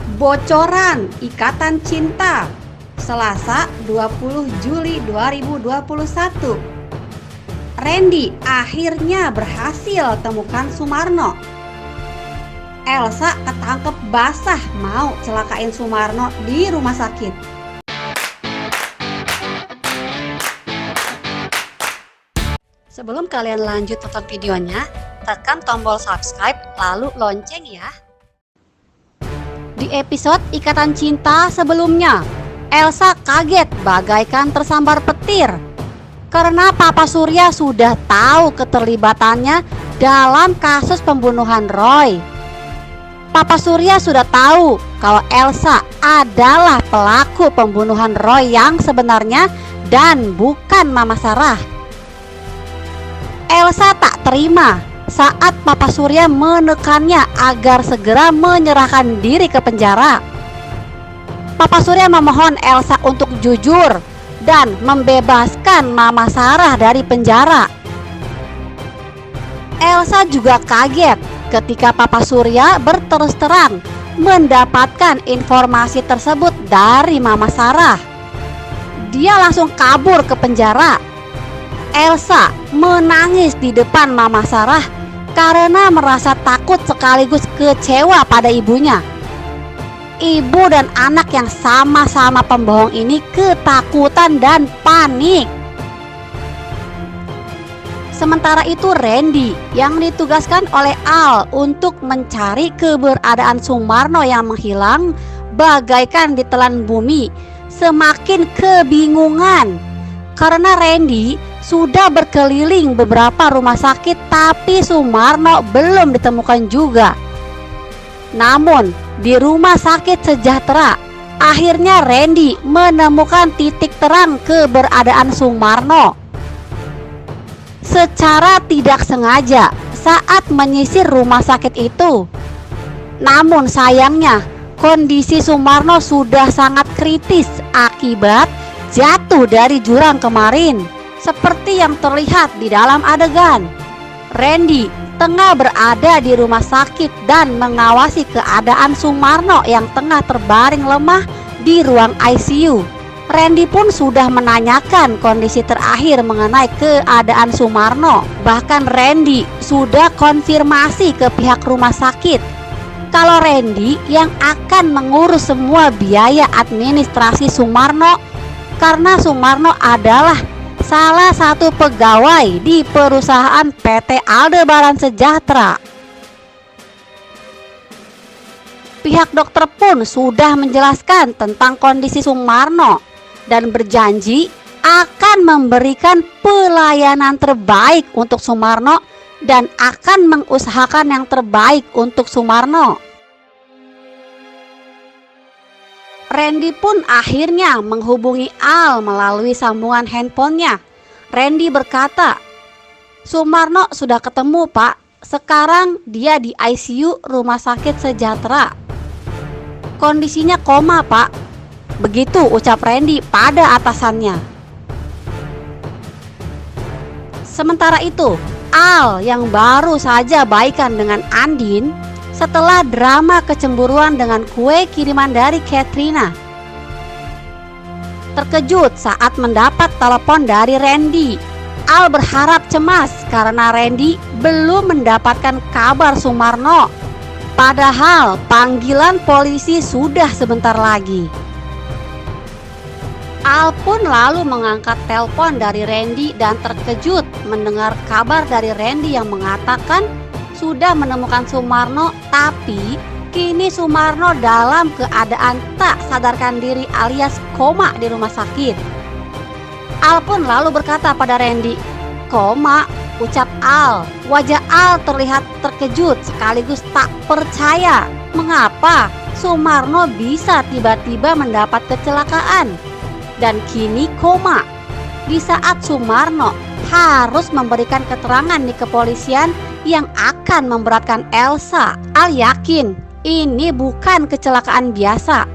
Bocoran Ikatan Cinta, Selasa 20 Juli 2021. Randy akhirnya berhasil temukan Sumarno. Elsa ketangkep basah mau celakain Sumarno di rumah sakit. Sebelum kalian lanjut tonton videonya, tekan tombol subscribe lalu lonceng ya. Di episode Ikatan Cinta sebelumnya, Elsa kaget bagaikan tersambar petir karena Papa Surya sudah tahu keterlibatannya dalam kasus pembunuhan Roy. Papa Surya sudah tahu kalau Elsa adalah pelaku pembunuhan Roy yang sebenarnya dan bukan Mama Sarah. Elsa tak terima saat Papa Surya menekannya agar segera menyerahkan diri ke penjara. Papa Surya memohon Elsa untuk jujur dan membebaskan Mama Sarah dari penjara. Elsa juga kaget ketika Papa Surya berterus terang mendapatkan informasi tersebut dari Mama Sarah. Dia langsung kabur ke penjara. Elsa menangis di depan Mama Sarah karena merasa takut sekaligus kecewa pada ibunya. Ibu dan anak yang sama-sama pembohong ini ketakutan dan panik. Sementara itu Randy yang ditugaskan oleh Al untuk mencari keberadaan Sumarno yang menghilang bagaikan ditelan bumi semakin kebingungan karena Randy sudah berkeliling beberapa rumah sakit tapi Sumarno belum ditemukan juga. Namun di rumah sakit Sejahtera akhirnya Randy menemukan titik terang keberadaan Sumarno. Secara tidak sengaja saat menyisir rumah sakit itu. Namun sayangnya kondisi Sumarno sudah sangat kritis akibat jatuh dari jurang kemarin. Seperti yang terlihat di dalam adegan, Randy tengah berada di rumah sakit dan mengawasi keadaan Sumarno yang tengah terbaring lemah di ruang ICU. Randy pun sudah menanyakan kondisi terakhir mengenai keadaan Sumarno. Bahkan Randy sudah konfirmasi ke pihak rumah sakit kalau Randy yang akan mengurus semua biaya administrasi Sumarno karena Sumarno adalah salah satu pegawai di perusahaan PT Aldebaran Sejahtera. Pihak dokter pun sudah menjelaskan tentang kondisi Sumarno dan berjanji akan memberikan pelayanan terbaik untuk Sumarno dan akan mengusahakan yang terbaik untuk Sumarno. Randy pun akhirnya menghubungi Al melalui sambungan handphonenya. Randy berkata, "Sumarno sudah ketemu, Pak. Sekarang dia di ICU Rumah Sakit Sejahtera. Kondisinya koma, Pak." Begitu ucap Randy pada atasannya. Sementara itu, Al yang baru saja baikan dengan Andin setelah drama kecemburuan dengan kue kiriman dari Katrina, terkejut saat mendapat telepon dari Randy. Al berharap cemas karena Randy belum mendapatkan kabar Sumarno. Padahal panggilan polisi sudah sebentar lagi. Al pun lalu mengangkat telepon dari Randy dan terkejut mendengar kabar dari Randy yang mengatakan sudah menemukan Sumarno, tapi kini Sumarno dalam keadaan tak sadarkan diri alias koma di rumah sakit. Al pun lalu berkata pada Randy, "Koma?" ucap Al. Wajah Al terlihat terkejut sekaligus tak percaya. Mengapa Sumarno bisa tiba-tiba mendapat kecelakaan dan kini koma di saat Sumarno harus memberikan keterangan di kepolisian yang akan memberatkan Elsa. Al yakin ini bukan kecelakaan biasa.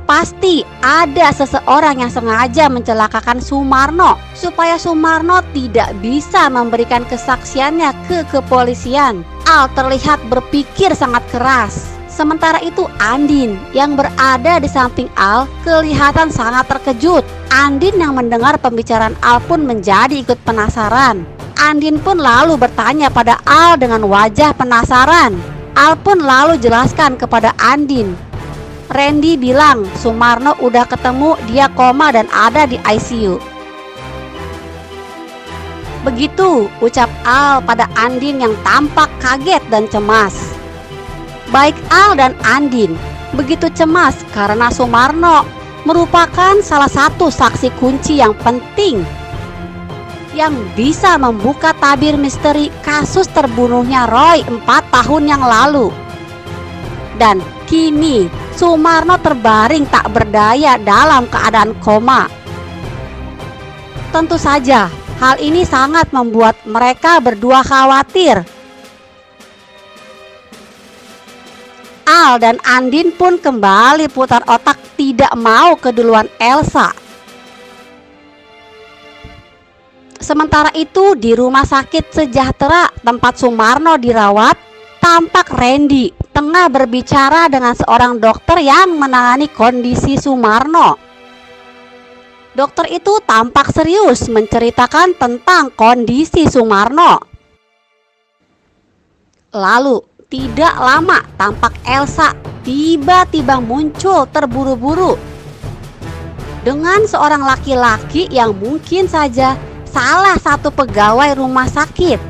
Pasti ada seseorang yang sengaja mencelakakan Sumarno supaya Sumarno tidak bisa memberikan kesaksiannya ke kepolisian. Al terlihat berpikir sangat keras. Sementara itu Andin yang berada di samping Al kelihatan sangat terkejut. Andin yang mendengar pembicaraan Al pun menjadi ikut penasaran. Andin pun lalu bertanya pada Al dengan wajah penasaran. Al pun lalu jelaskan kepada Andin. Randy bilang Sumarno udah ketemu, dia koma dan ada di ICU. Begitu ucap Al pada Andin yang tampak kaget dan cemas. Baik Al dan Andin begitu cemas karena Sumarno merupakan salah satu saksi kunci yang penting yang bisa membuka tabir misteri kasus terbunuhnya Roy 4 tahun yang lalu. Dan kini Sumarno terbaring tak berdaya dalam keadaan koma. Tentu saja hal ini sangat membuat mereka berdua khawatir. Al dan Andin pun kembali putar otak tidak mau keduluan Elsa. Sementara itu di rumah sakit sejahtera tempat Sumarno dirawat, tampak Randy tengah berbicara dengan seorang dokter yang menangani kondisi Sumarno. Dokter itu tampak serius menceritakan tentang kondisi Sumarno. Lalu tidak lama tampak Elsa tiba-tiba muncul terburu-buru dengan seorang laki-laki yang mungkin saja salah satu pegawai rumah sakit.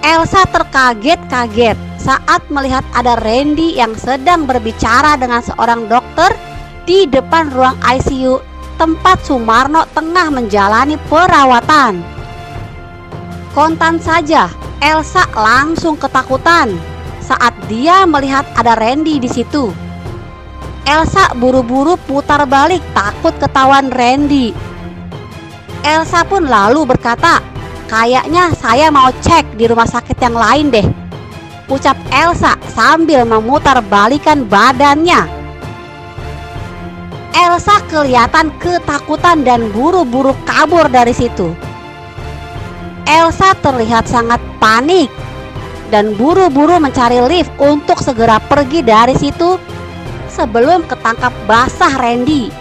Elsa terkaget-kaget saat melihat ada Randy yang sedang berbicara dengan seorang dokter di depan ruang ICU tempat Sumarno tengah menjalani perawatan. Kontan saja Elsa langsung ketakutan saat dia melihat ada Randy di situ. Elsa buru-buru putar balik takut ketahuan Randy. Elsa pun lalu berkata, "Kayaknya saya mau cek di rumah sakit yang lain deh," ucap Elsa sambil memutar balikan badannya. Elsa kelihatan ketakutan dan buru-buru kabur dari situ. Elsa terlihat sangat panik dan buru-buru mencari lift untuk segera pergi dari situ sebelum ketangkap basah Randy.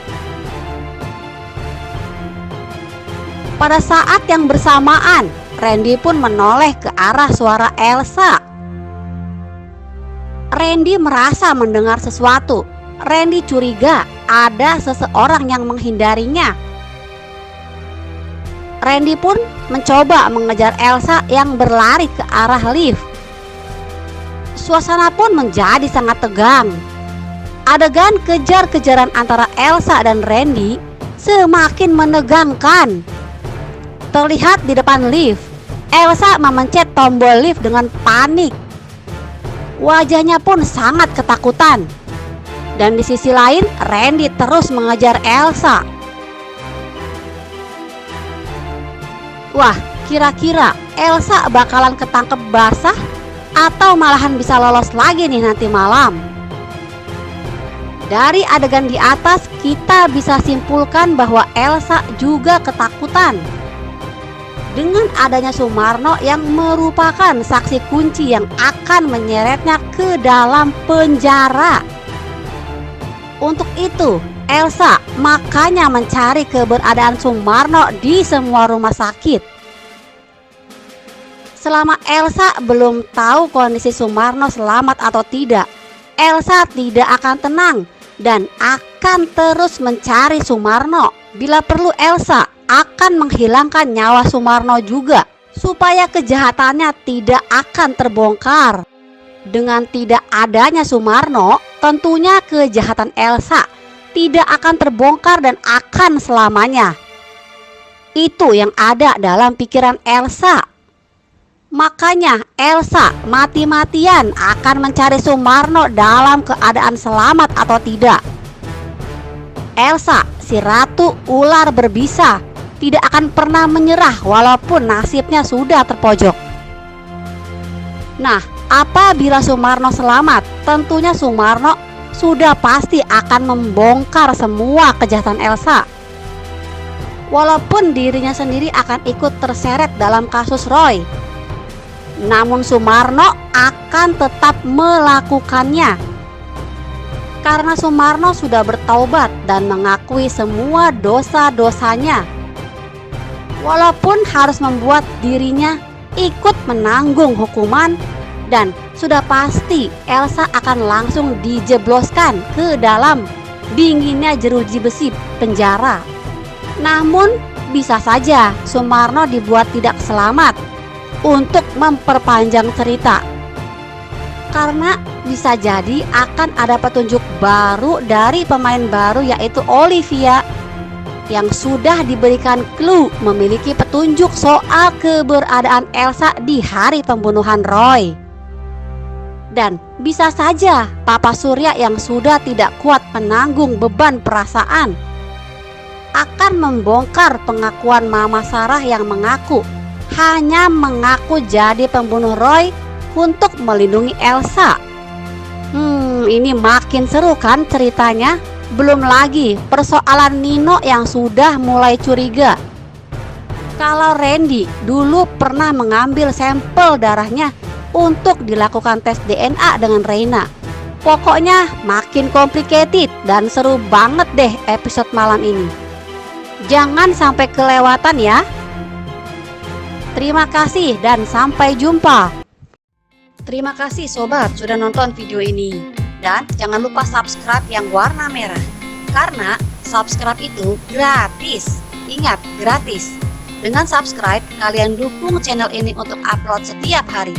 Pada saat yang bersamaan, Randy pun menoleh ke arah suara Elsa. Randy merasa mendengar sesuatu. Randy curiga ada seseorang yang menghindarinya. Randy pun mencoba mengejar Elsa yang berlari ke arah lift. Suasana pun menjadi sangat tegang. Adegan kejar-kejaran antara Elsa dan Randy semakin menegangkan. Terlihat di depan lift, Elsa memencet tombol lift dengan panik. Wajahnya pun sangat ketakutan. Dan di sisi lain, Randy terus mengejar Elsa. Wah, kira-kira Elsa bakalan ketangkep basah atau malahan bisa lolos lagi nih nanti malam. Dari adegan di atas kita bisa simpulkan bahwa Elsa juga ketakutan. Dengan adanya Sumarno yang merupakan saksi kunci yang akan menyeretnya ke dalam penjara. Untuk itu, Elsa makanya mencari keberadaan Sumarno di semua rumah sakit. Selama Elsa belum tahu kondisi Sumarno selamat atau tidak, Elsa tidak akan tenang dan akan terus mencari Sumarno. Bila perlu, Elsa akan menghilangkan nyawa Sumarno juga supaya kejahatannya tidak akan terbongkar. Dengan tidak adanya Sumarno, tentunya kejahatan Elsa tidak akan terbongkar dan akan selamanya. Itu yang ada dalam pikiran Elsa. Makanya Elsa mati-matian akan mencari Sumarno dalam keadaan selamat atau tidak. Elsa, si ratu ular berbisa, tidak akan pernah menyerah walaupun nasibnya sudah terpojok. Nah, apabila Sumarno selamat, tentunya Sumarno sudah pasti akan membongkar semua kejahatan Elsa. Walaupun dirinya sendiri akan ikut terseret dalam kasus Roy, namun Sumarno akan tetap melakukannya karena Sumarno sudah bertaubat dan mengakui semua dosa-dosanya. Walaupun harus membuat dirinya ikut menanggung hukuman, dan sudah pasti Elsa akan langsung dijebloskan ke dalam dinginnya jeruji besi penjara. Namun bisa saja Sumarno dibuat tidak selamat untuk memperpanjang cerita, karena bisa jadi akan ada petunjuk baru dari pemain baru, yaitu Olivia, yang sudah diberikan clue memiliki petunjuk soal keberadaan Elsa di hari pembunuhan Roy. Dan bisa saja Papa Surya yang sudah tidak kuat menanggung beban perasaan akan membongkar pengakuan Mama Sarah yang hanya mengaku jadi pembunuh Roy untuk melindungi Elsa. Ini makin seru kan ceritanya? Belum lagi persoalan Nino yang sudah mulai curiga. Kalau Randy dulu pernah mengambil sampel darahnya untuk dilakukan tes DNA dengan Reina. Pokoknya makin complicated dan seru banget deh episode malam ini. Jangan sampai kelewatan ya. Terima kasih dan sampai jumpa. Terima kasih sobat sudah nonton video ini. Dan jangan lupa subscribe yang warna merah, karena subscribe itu gratis. Ingat, gratis. Dengan subscribe, kalian dukung channel ini untuk upload setiap hari.